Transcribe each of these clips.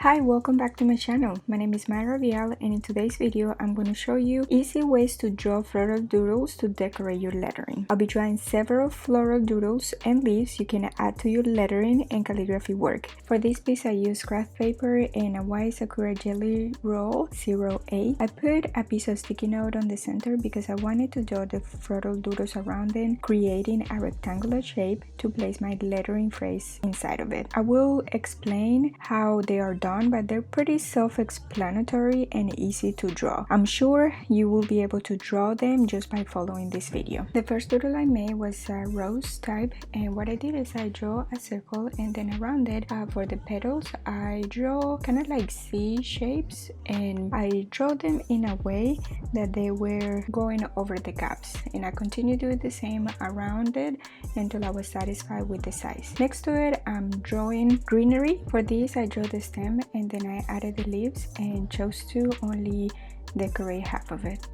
Hi, welcome back to my channel. My name is Myra Vial, and in today's video I'm going to show you easy ways to draw floral doodles to decorate your lettering. I'll be drawing several floral doodles and leaves you can add to your lettering and calligraphy work. For this piece I used craft paper and a white Sakura Jelly Roll 08. I put a piece of sticky note on the center because I wanted to draw the floral doodles around them, creating a rectangular shape to place my lettering phrase inside of it. I will explain how they are done, but they're pretty self-explanatory and easy to draw. I'm sure you will be able to draw them just by following this video. The first doodle I made was a rose type, and what I did is I draw a circle, and then around it for the petals I draw kind of like C shapes, and I draw them in a way that they were going over the gaps, and I continued doing the same around it until I was satisfied with the size. Next to it I'm drawing greenery. For this I drew the stem and then I added the leaves and chose to only decorate half of it.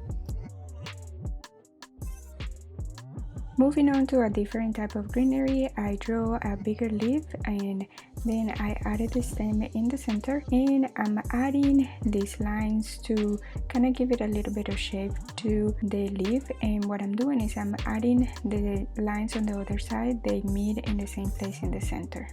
Moving on to a different type of greenery, I drew a bigger leaf and then I added the stem in the center, and I'm adding these lines to kind of give it a little bit of shape to the leaf. And what I'm doing is I'm adding the lines on the other side. They meet in the same place in the center.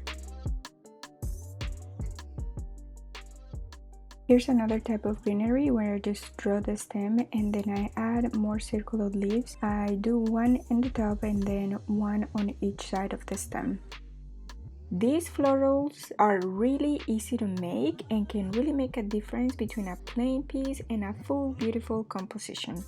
Here's another type of greenery where I just draw the stem and then I add more circular leaves. I do one in the top and then one on each side of the stem. These florals are really easy to make and can really make a difference between a plain piece and a full beautiful composition.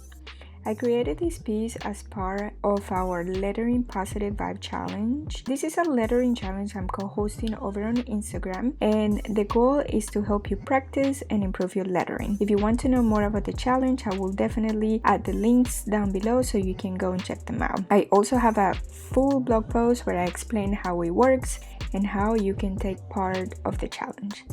I created this piece as part of our Lettering Positive Vibe Challenge. This is a lettering challenge I'm co-hosting over on Instagram, and the goal is to help you practice and improve your lettering. If you want to know more about the challenge, I will definitely add the links down below so you can go and check them out. I also have a full blog post where I explain how it works and how you can take part of the challenge.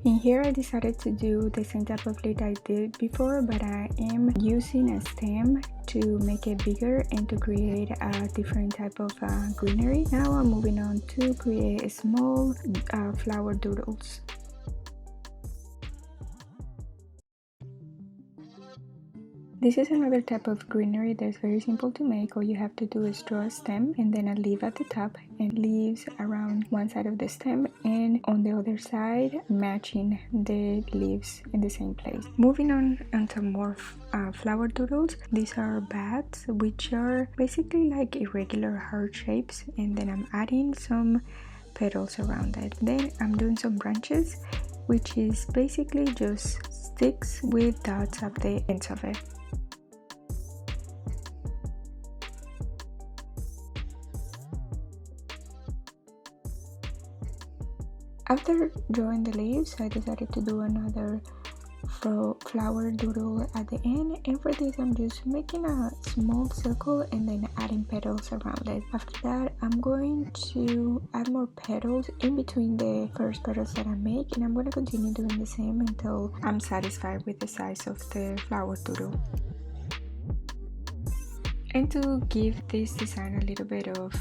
In here I decided to do the same type of leaf I did before, but I am using a stem to make it bigger and to create a different type of greenery. Now I'm moving on to create small flower doodles. This is another type of greenery that's very simple to make. All you have to do is draw a stem and then a leaf at the top and leaves around one side of the stem, and on the other side matching the leaves in the same place. Moving on onto more flower doodles. These are bats, which are basically like irregular heart shapes, and then I'm adding some petals around it. Then I'm doing some branches, which is basically just sticks with dots at the ends of it. After drawing the leaves, I decided to do another flower doodle at the end, and for this I'm just making a small circle and then adding petals around it. After that I'm going to add more petals in between the first petals that I make, and I'm going to continue doing the same until I'm satisfied with the size of the flower doodle. And to give this design a little bit of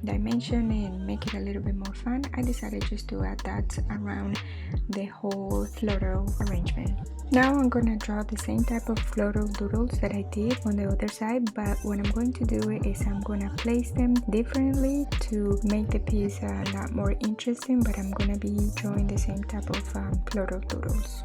dimension and make it a little bit more fun, I decided just to add that around the whole floral arrangement. Now I'm gonna draw the same type of floral doodles that I did on the other side, but what I'm going to do is I'm gonna place them differently to make the piece a lot more interesting, but I'm gonna be drawing the same type of floral doodles.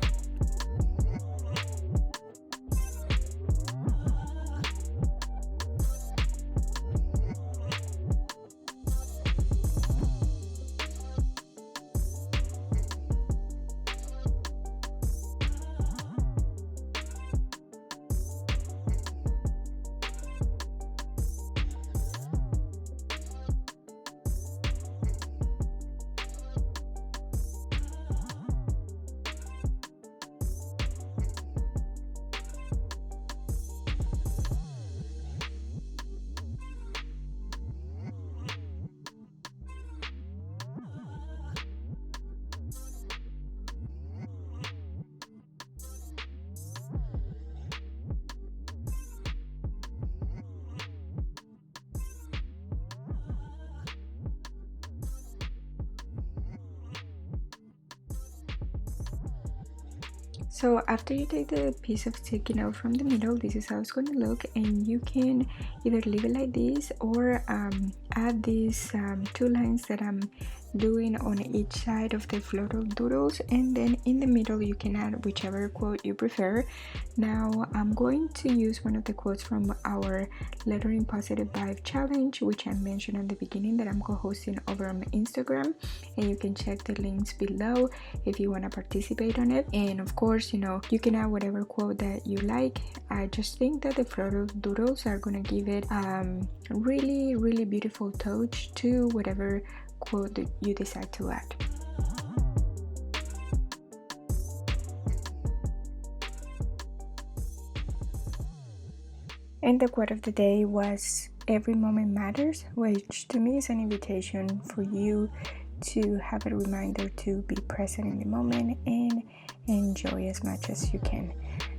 So after you take the piece of sticky note from the middle, this is how it's going to look, and you can either leave it like this or add these 2 lines that I'm doing on each side of the floral doodles, and then in the middle you can add whichever quote you prefer. Now I'm going to use one of the quotes from our Lettering Positive Vibe challenge, which I mentioned at the beginning that I'm co-hosting over on my Instagram, and you can check the links below if you want to participate on it. And of course, you know, you can add whatever quote that you like. I just think that the floral doodles are gonna give it really beautiful touch to whatever quote that you decide to add. And the quote of the day was "Every moment matters," which to me is an invitation for you to have a reminder to be present in the moment and enjoy as much as you can.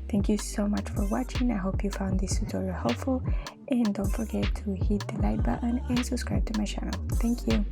Thank you so much for watching. I hope you found this tutorial helpful, and don't forget to hit the like button and subscribe to my channel. Thank you.